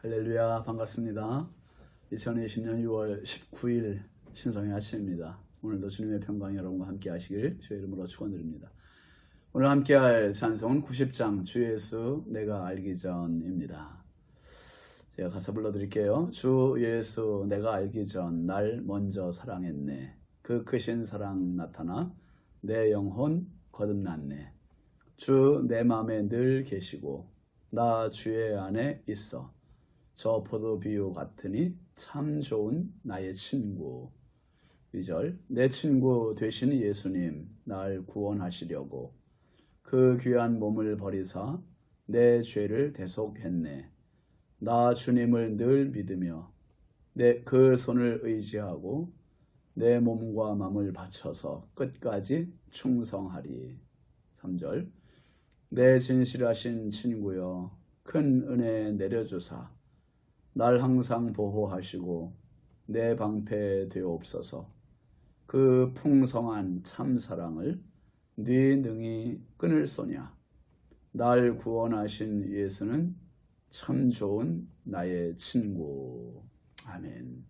할렐루야, 반갑습니다. 2020년 6월 19일 신성의 아침입니다. 오늘도 주님의 평강이 여러분과 함께 하시길 주의 이름으로 축원드립니다. 오늘 함께 할 찬송은 90장 주 예수 내가 알기 전입니다. 제가 가사 불러드릴게요. 주 예수 내가 알기 전 날 먼저 사랑했네. 그 크신 사랑 나타나 내 영혼 거듭났네. 주 내 맘에 늘 계시고 나 주의 안에 있어. 저 포도비유 같으니 참 좋은 나의 친구. 2절 내 친구 되신 예수님 날 구원하시려고 그 귀한 몸을 버리사 내 죄를 대속했네. 나 주님을 늘 믿으며 그 손을 의지하고 내 몸과 마음을 바쳐서 끝까지 충성하리. 3절 내 진실하신 친구여 큰 은혜 내려주사 날 항상 보호하시고 내 방패 되옵소서. 그 풍성한 참사랑을 네 능히 끊을소냐. 날 구원하신 예수는 참 좋은 나의 친구. 아멘.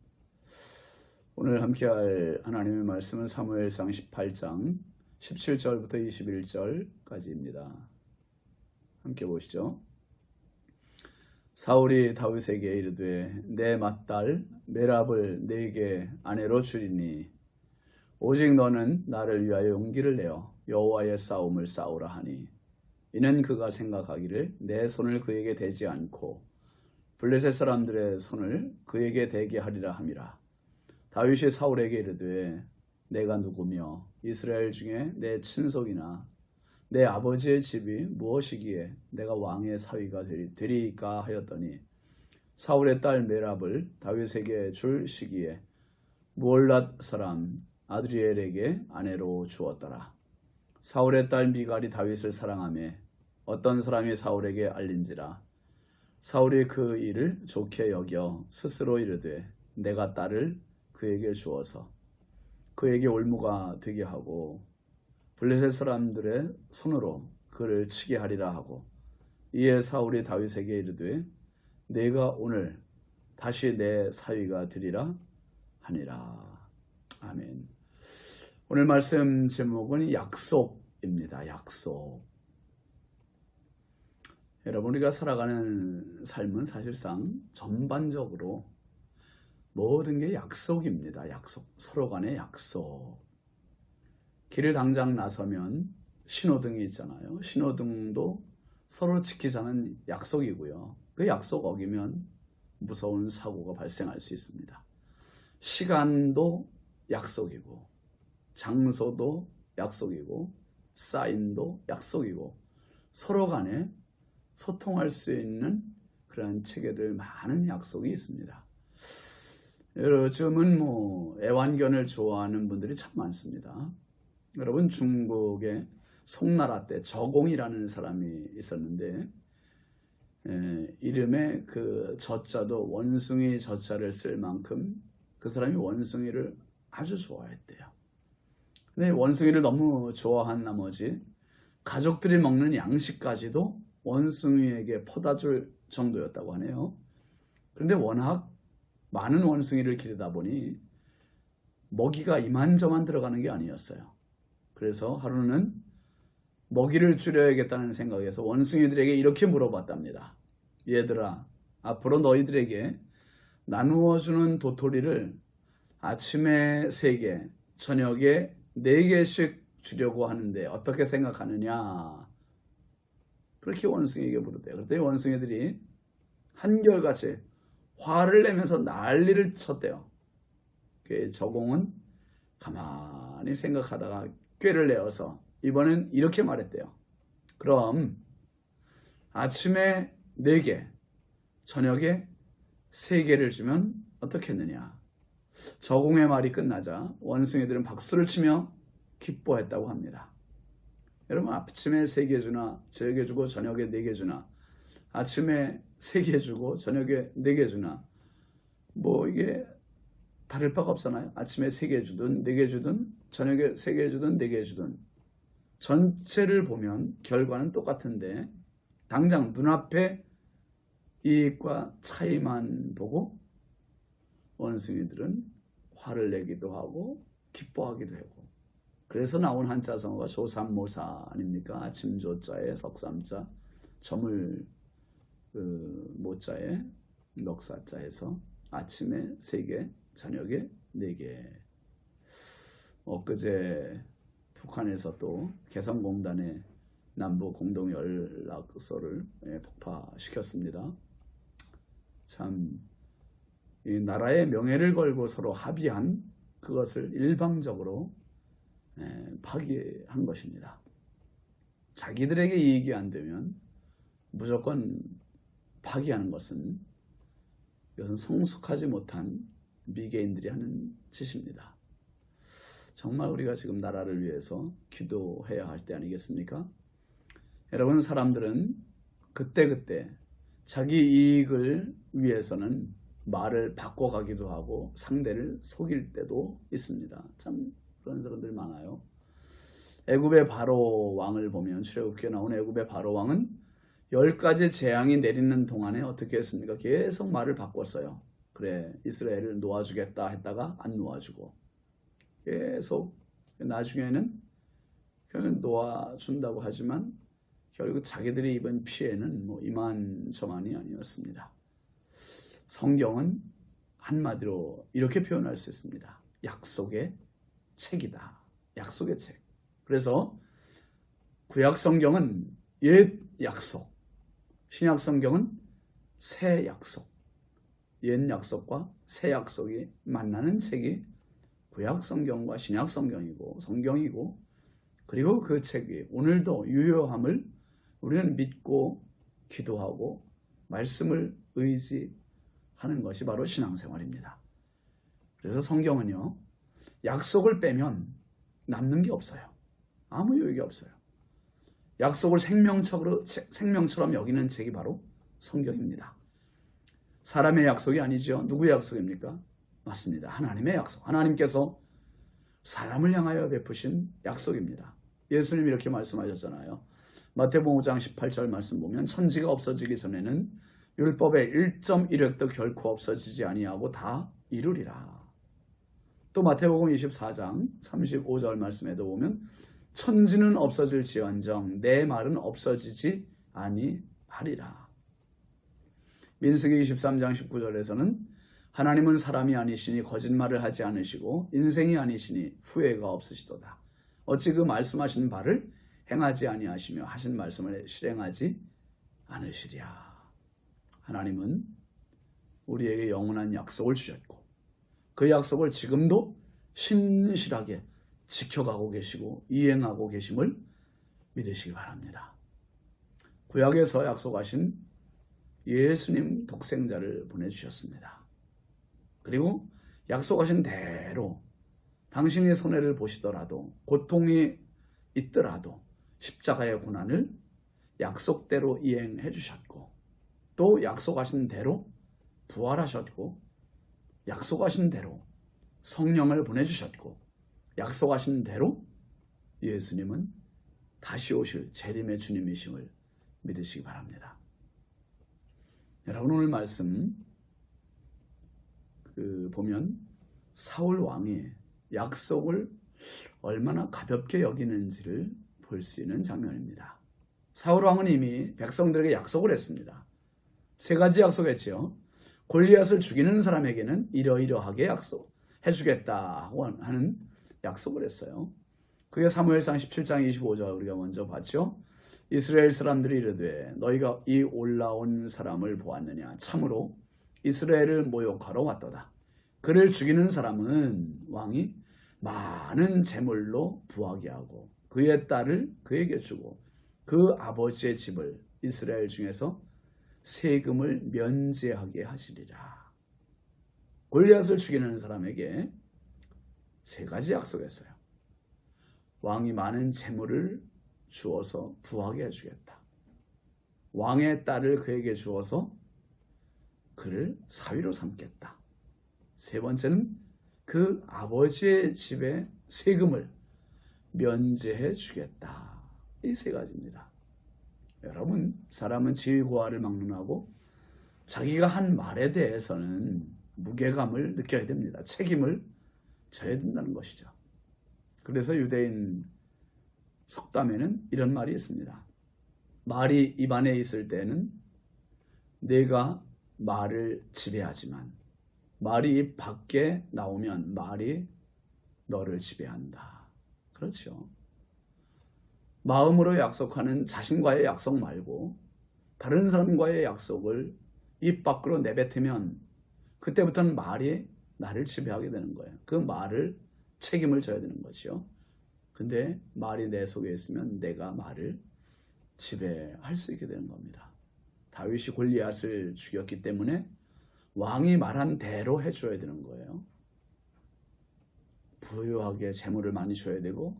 오늘 함께할 하나님의 말씀은 사무엘상 18장 17절부터 21절까지입니다. 함께 보시죠. 사울이 다윗에게 이르되 내 맏딸 메랍을 네게 아내로 주리니 오직 너는 나를 위하여 용기를 내어 여호와의 싸움을 싸우라 하니 이는 그가 생각하기를 내 손을 그에게 대지 않고 블레셋 사람들의 손을 그에게 대게 하리라 함이라. 다윗이 사울에게 이르되 내가 누구며 이스라엘 중에 내 친속이나 내 아버지의 집이 무엇이기에 내가 왕의 사위가 되리이까 하였더니 사울의 딸 메랍을 다윗에게 줄 시기에 무올랏 사람 아드리엘에게 아내로 주었더라. 사울의 딸 미갈이 다윗을 사랑하며 어떤 사람이 사울에게 알린지라. 사울이 그 일을 좋게 여겨 스스로 이르되 내가 딸을 그에게 주어서 그에게 올무가 되게 하고 블레셋 사람들의 손으로 그를 치게 하리라 하고 이에 사울이 다윗에게 이르되 내가 오늘 다시 내 사위가 되리라 하니라. 아멘. 오늘 말씀 제목은 약속입니다. 약속. 여러분, 우리가 살아가는 삶은 사실상 전반적으로 모든 게 약속입니다. 약속. 서로 간의 약속. 길을 당장 나서면 신호등이 있잖아요. 신호등도 서로 지키자는 약속이고요. 그 약속 어기면 무서운 사고가 발생할 수 있습니다. 시간도 약속이고 장소도 약속이고 사인도 약속이고 서로 간에 소통할 수 있는 그러한 체계들 많은 약속이 있습니다. 요즘은 애완견을 좋아하는 분들이 참 많습니다. 여러분, 중국의 송나라 때 저공이라는 사람이 있었는데 이름에 그 저자도 원숭이 저자를 쓸 만큼 그 사람이 원숭이를 아주 좋아했대요. 근데 원숭이를 너무 좋아한 나머지 가족들이 먹는 양식까지도 원숭이에게 퍼다 줄 정도였다고 하네요. 그런데 워낙 많은 원숭이를 기르다 보니 먹이가 이만저만 들어가는 게 아니었어요. 그래서 하루는 먹이를 줄여야겠다는 생각에서 원숭이들에게 이렇게 물어봤답니다. 얘들아, 앞으로 너희들에게 나누어주는 도토리를 아침에 3개, 저녁에 4개씩 주려고 하는데 어떻게 생각하느냐? 그렇게 원숭이에게 물었대요. 그랬더니 원숭이들이 한결같이 화를 내면서 난리를 쳤대요. 그 저공은 가만히 생각하다가 꾀를 내어서 이번엔 이렇게 말했대요. 그럼 아침에 4개, 저녁에 3개를 주면 어떻겠느냐? 저공의 말이 끝나자 원숭이들은 박수를 치며 기뻐했다고 합니다. 여러분, 아침에 3개 주나 저녁에 주고 저녁에 4개 주나 아침에 3개 주고 저녁에 4개 주나 이게 다를 바가 없잖아요. 아침에 3개 주든 4개 주든 저녁에 3개 주든 4개 주든 전체를 보면 결과는 똑같은데 당장 눈앞에 이익과 차이만 보고 원숭이들은 화를 내기도 하고 기뻐하기도 하고, 그래서 나온 한자성어가 조삼모사 아닙니까? 아침 조자에 석삼자, 점을 모자에 넉사자에서 아침에 3개, 저녁에 4개. 엊그제 북한에서 또 개성공단의 남북 공동 연락소를 폭파시켰습니다. 참, 이 나라의 명예를 걸고 서로 합의한 그것을 일방적으로 파기한 것입니다. 자기들에게 이익이 안 되면 무조건 파기하는 것은 이것은 성숙하지 못한 미개인들이 하는 짓입니다. 정말 우리가 지금 나라를 위해서 기도해야 할 때 아니겠습니까? 여러분, 사람들은 그때그때 자기 이익을 위해서는 말을 바꿔가기도 하고 상대를 속일 때도 있습니다. 참 그런 사람들이 많아요. 애굽의 바로 왕을 보면, 출애굽기에 나온 애굽의 바로 왕은 10가지 재앙이 내리는 동안에 어떻게 했습니까? 계속 말을 바꿨어요. 그래, 이스라엘을 놓아주겠다 했다가 안 놓아주고, 계속 나중에는 그냥 놓아준다고 하지만 결국 자기들이 입은 피해는 이만저만이 아니었습니다. 성경은 한마디로 이렇게 표현할 수 있습니다. 약속의 책이다. 약속의 책. 그래서 구약 성경은 옛 약속, 신약 성경은 새 약속, 옛 약속과 새 약속이 만나는 책이 구약 성경과 신약 성경이고, 그리고 그 책이 오늘도 유효함을 우리는 믿고 기도하고 말씀을 의지하는 것이 바로 신앙생활입니다. 그래서 성경은요, 약속을 빼면 남는 게 없어요. 아무 유익이 없어요. 약속을 생명처럼 여기는 책이 바로 성경입니다. 사람의 약속이 아니죠. 누구의 약속입니까? 맞습니다. 하나님의 약속. 하나님께서 사람을 향하여 베푸신 약속입니다. 예수님이 이렇게 말씀하셨잖아요. 마태복음 5장 18절 말씀 보면, 천지가 없어지기 전에는 율법의 1.1획도 결코 없어지지 아니하고 다 이루리라. 또 마태복음 24장 35절 말씀에도 보면, 천지는 없어질지언정 내 말은 없어지지 아니하리라. 민수기 23장 19절에서는 하나님은 사람이 아니시니 거짓말을 하지 않으시고 인생이 아니시니 후회가 없으시도다. 어찌 그 말씀하신 바를 행하지 아니하시며 하신 말씀을 실행하지 않으시랴. 하나님은 우리에게 영원한 약속을 주셨고, 그 약속을 지금도 신실하게 지켜가고 계시고 이행하고 계심을 믿으시기 바랍니다. 구약에서 약속하신 예수님 독생자를 보내주셨습니다. 그리고 약속하신 대로 당신의 손해를 보시더라도, 고통이 있더라도 십자가의 고난을 약속대로 이행해 주셨고, 또 약속하신 대로 부활하셨고, 약속하신 대로 성령을 보내주셨고, 약속하신 대로 예수님은 다시 오실 재림의 주님이심을 믿으시기 바랍니다. 여러분, 오늘 말씀 보면 사울 왕이 약속을 얼마나 가볍게 여기는지를 볼 수 있는 장면입니다. 사울 왕은 이미 백성들에게 약속을 했습니다. 3가지 약속했지요. 골리앗을 죽이는 사람에게는 이러이러하게 약속해 주겠다 하는 약속을 했어요. 그게 사무엘상 17장 25절 우리가 먼저 봤죠. 이스라엘 사람들이 이르되 너희가 이 올라온 사람을 보았느냐? 참으로 이스라엘을 모욕하러 왔도다. 그를 죽이는 사람은 왕이 많은 재물로 부하게 하고 그의 딸을 그에게 주고 그 아버지의 집을 이스라엘 중에서 세금을 면제하게 하시리라. 골리앗을 죽이는 사람에게 3가지 약속했어요. 왕이 많은 재물을 주어서 부하게 해주겠다. 왕의 딸을 그에게 주어서 그를 사위로 삼겠다. 3번째는 그 아버지의 집의 세금을 면제해 주겠다. 이 3가지입니다. 여러분, 사람은 지위고하를 막론하고 자기가 한 말에 대해서는 무게감을 느껴야 됩니다. 책임을 져야 된다는 것이죠. 그래서 유대인 속담에는 이런 말이 있습니다. 말이 입안에 있을 때는 내가 말을 지배하지만 말이 입 밖에 나오면 말이 너를 지배한다. 그렇죠. 마음으로 약속하는 자신과의 약속 말고 다른 사람과의 약속을 입 밖으로 내뱉으면 그때부터는 말이 나를 지배하게 되는 거예요. 그 말을 책임을 져야 되는 거죠. 근데 말이 내 속에 있으면 내가 말을 지배할 수 있게 되는 겁니다. 다윗이 골리앗을 죽였기 때문에 왕이 말한 대로 해줘야 되는 거예요. 부유하게 재물을 많이 줘야 되고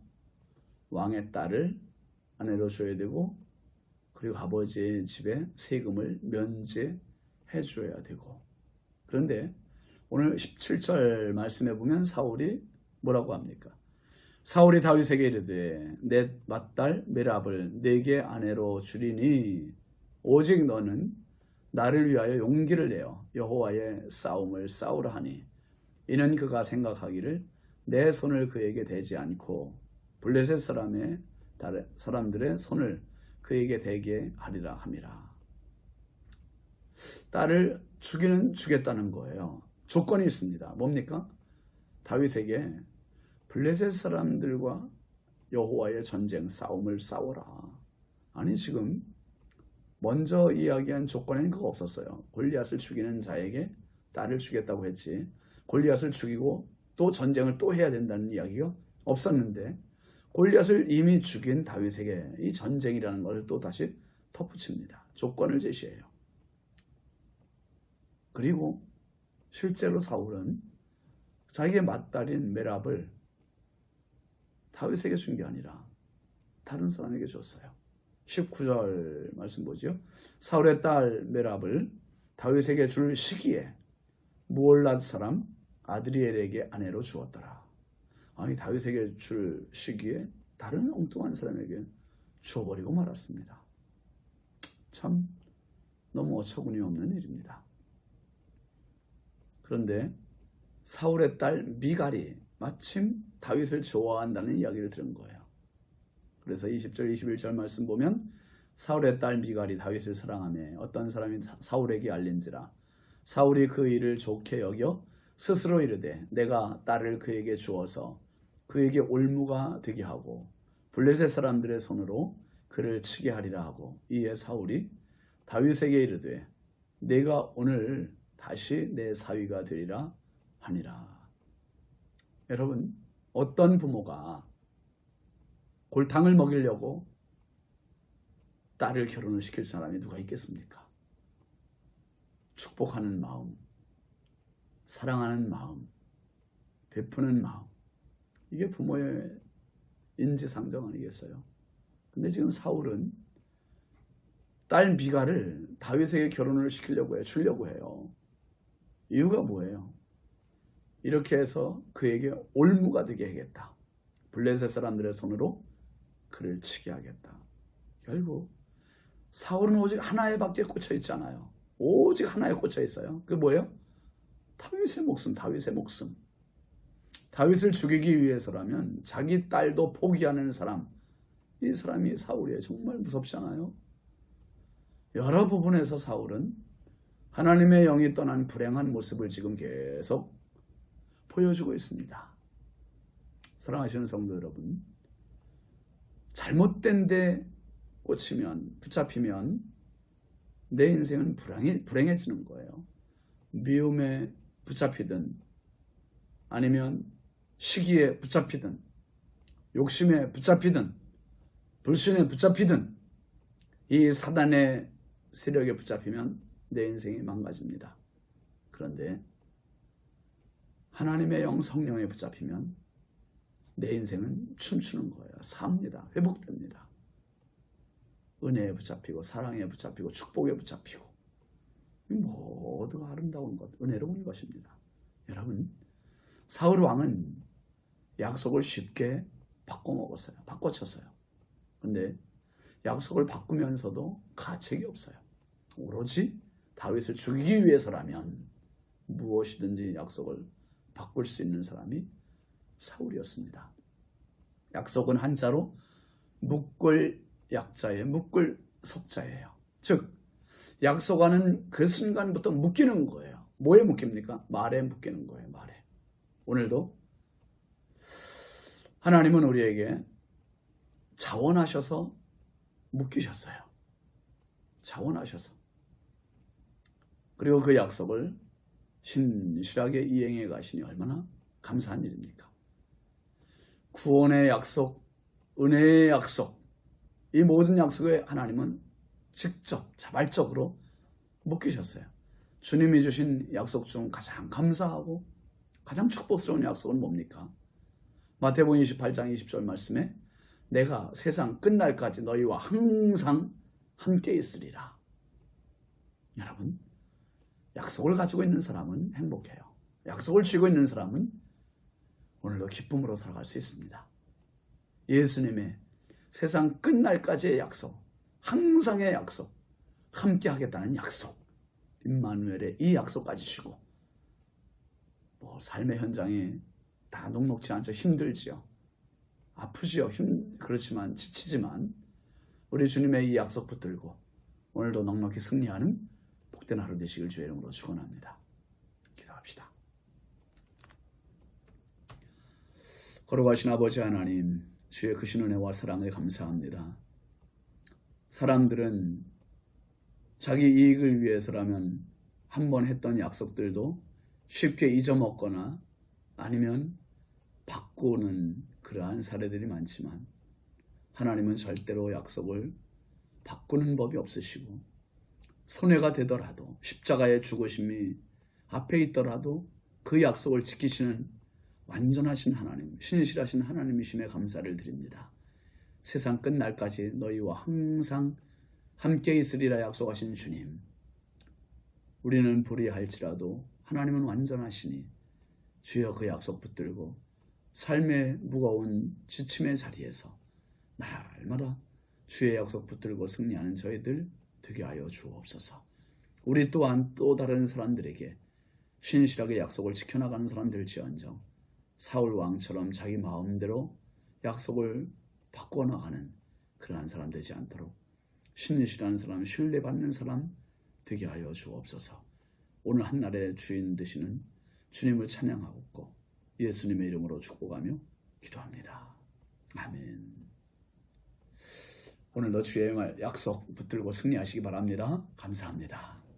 왕의 딸을 아내로 줘야 되고 그리고 아버지의 집에 세금을 면제해 줘야 되고. 그런데 오늘 17절 말씀에 보면 사울이 뭐라고 합니까? 사울이 다윗에게 이르되 내 맏딸 메랍을 내게 아내로 주리니 오직 너는 나를 위하여 용기를 내어 여호와의 싸움을 싸우라 하니 이는 그가 생각하기를 내 손을 그에게 대지 않고 블레셋 사람들의 손을 그에게 대게 하리라 함이라. 딸을 주겠다는 거예요. 조건이 있습니다. 뭡니까? 다윗에게 블레셋 사람들과 여호와의 전쟁 싸움을 싸워라. 아니 지금 먼저 이야기한 조건에는 그거 없었어요. 골리앗을 죽이는 자에게 딸을 주겠다고 했지 골리앗을 죽이고 또 전쟁을 또 해야 된다는 이야기가 없었는데 골리앗을 이미 죽인 다윗에게 이 전쟁이라는 것을 또 다시 덧붙입니다. 조건을 제시해요. 그리고 실제로 사울은 자기의 맏딸인 메랍을 다윗에게 준 게 아니라 다른 사람에게 줬어요. 19절 말씀 보죠. 사울의 딸 메랍을 다윗에게 줄 시기에 무올랏 사람 아드리엘에게 아내로 주었더라. 아니 다윗에게 줄 시기에 다른 엉뚱한 사람에게 주어버리고 말았습니다. 참 너무 어처구니 없는 일입니다. 그런데 사울의 딸 미갈이 마침 다윗을 좋아한다는 이야기를 들은 거예요. 그래서 20절 21절 말씀 보면 사울의 딸 미갈이 다윗을 사랑하며 어떤 사람이 사울에게 알린지라 사울이 그 일을 좋게 여겨 스스로 이르되 내가 딸을 그에게 주어서 그에게 올무가 되게 하고 블레셋 사람들의 손으로 그를 치게 하리라 하고 이에 사울이 다윗에게 이르되 내가 오늘 다시 내 사위가 되리라 하니라. 여러분 어떤 부모가 골탕을 먹이려고 딸을 결혼을 시킬 사람이 누가 있겠습니까? 축복하는 마음, 사랑하는 마음, 베푸는 마음, 이게 부모의 인지상정 아니겠어요? 근데 지금 사울은 딸 미갈을 다윗에게 결혼을 시키려고 해요. 주려고 해요. 이유가 뭐예요? 이렇게 해서 그에게 올무가 되게 하겠다. 블레셋 사람들의 손으로 그를 치게 하겠다. 결국 사울은 오직 하나에 밖에 꽂혀 있잖아요. 오직 하나에 꽂혀 있어요. 그게 뭐예요? 다윗의 목숨, 다윗의 목숨. 다윗을 죽이기 위해서라면 자기 딸도 포기하는 사람, 이 사람이 사울이에요. 정말 무섭지 않아요? 여러 부분에서 사울은 하나님의 영이 떠난 불행한 모습을 지금 계속 보여주고 있습니다. 사랑하시는 성도 여러분, 잘못된 데 꽂히면, 붙잡히면 내 인생은 불행해지는 거예요. 미움에 붙잡히든 아니면 시기에 붙잡히든 욕심에 붙잡히든 불신에 붙잡히든 이 사단의 세력에 붙잡히면 내 인생이 망가집니다. 그런데 하나님의 영 성령에 붙잡히면 내 인생은 춤추는 거예요. 삽니다. 회복됩니다. 은혜에 붙잡히고 사랑에 붙잡히고 축복에 붙잡히고 모두가 아름다운 것, 은혜로운 것입니다. 여러분, 사울 왕은 약속을 쉽게 바꿔먹었어요. 바꿔쳤어요. 근데 약속을 바꾸면서도 가책이 없어요. 오로지 다윗을 죽이기 위해서라면 무엇이든지 약속을 바꿀 수 있는 사람이 사울이었습니다. 약속은 한자로 묶을 약자의 묶을 속자예요. 즉 약속하는 그 순간부터 묶이는 거예요. 뭐에 묶입니까? 말에 묶이는 거예요. 말에. 오늘도 하나님은 우리에게 자원하셔서 묶이셨어요. 자원하셔서. 그리고 그 약속을 신실하게 이행해 가시니 얼마나 감사한 일입니까? 구원의 약속, 은혜의 약속, 이 모든 약속에 하나님은 직접 자발적으로 묶이셨어요. 주님이 주신 약속 중 가장 감사하고 가장 축복스러운 약속은 뭡니까? 마태복음 28장 20절 말씀에 내가 세상 끝날까지 너희와 항상 함께 있으리라. 여러분, 약속을 가지고 있는 사람은 행복해요. 약속을 쥐고 있는 사람은 오늘도 기쁨으로 살아갈 수 있습니다. 예수님의 세상 끝날까지의 약속, 항상의 약속, 함께 하겠다는 약속, 임마누엘의 이 약속까지 주고 삶의 현장에 다 녹록지 않죠. 힘들지요. 아프지요. 그렇지만 지치지만 우리 주님의 이 약속 붙들고 오늘도 넉넉히 승리하는 복된 하루 되시길 주의 이름으로 축원합니다. 기도합시다. 걸어가신 아버지 하나님, 주의 크신 은혜와 사랑에 감사합니다. 사람들은 자기 이익을 위해서라면 한번 했던 약속들도 쉽게 잊어먹거나 아니면 바꾸는 그러한 사례들이 많지만 하나님은 절대로 약속을 바꾸는 법이 없으시고 손해가 되더라도 십자가의 죽으심이 앞에 있더라도 그 약속을 지키시는 완전하신 하나님, 신실하신 하나님이심에 감사를 드립니다. 세상 끝날까지 너희와 항상 함께 있으리라 약속하신 주님, 우리는 불의할지라도 하나님은 완전하시니 주여 그 약속 붙들고 삶의 무거운 지침의 자리에서 날마다 주의 약속 붙들고 승리하는 저희들 되게 하여 주옵소서. 우리 또한 또 다른 사람들에게 신실하게 약속을 지켜나가는 사람들지언정 사울 왕처럼 자기 마음대로 약속을 바꿔나가는 그러한 사람 되지 않도록 신실한 사람, 신뢰받는 사람 되게 하여 주옵소서. 오늘 한날의 주인 되시는 주님을 찬양하고 예수님의 이름으로 축복하며 기도합니다. 아멘. 오늘도 주의 말 약속 붙들고 승리하시기 바랍니다. 감사합니다.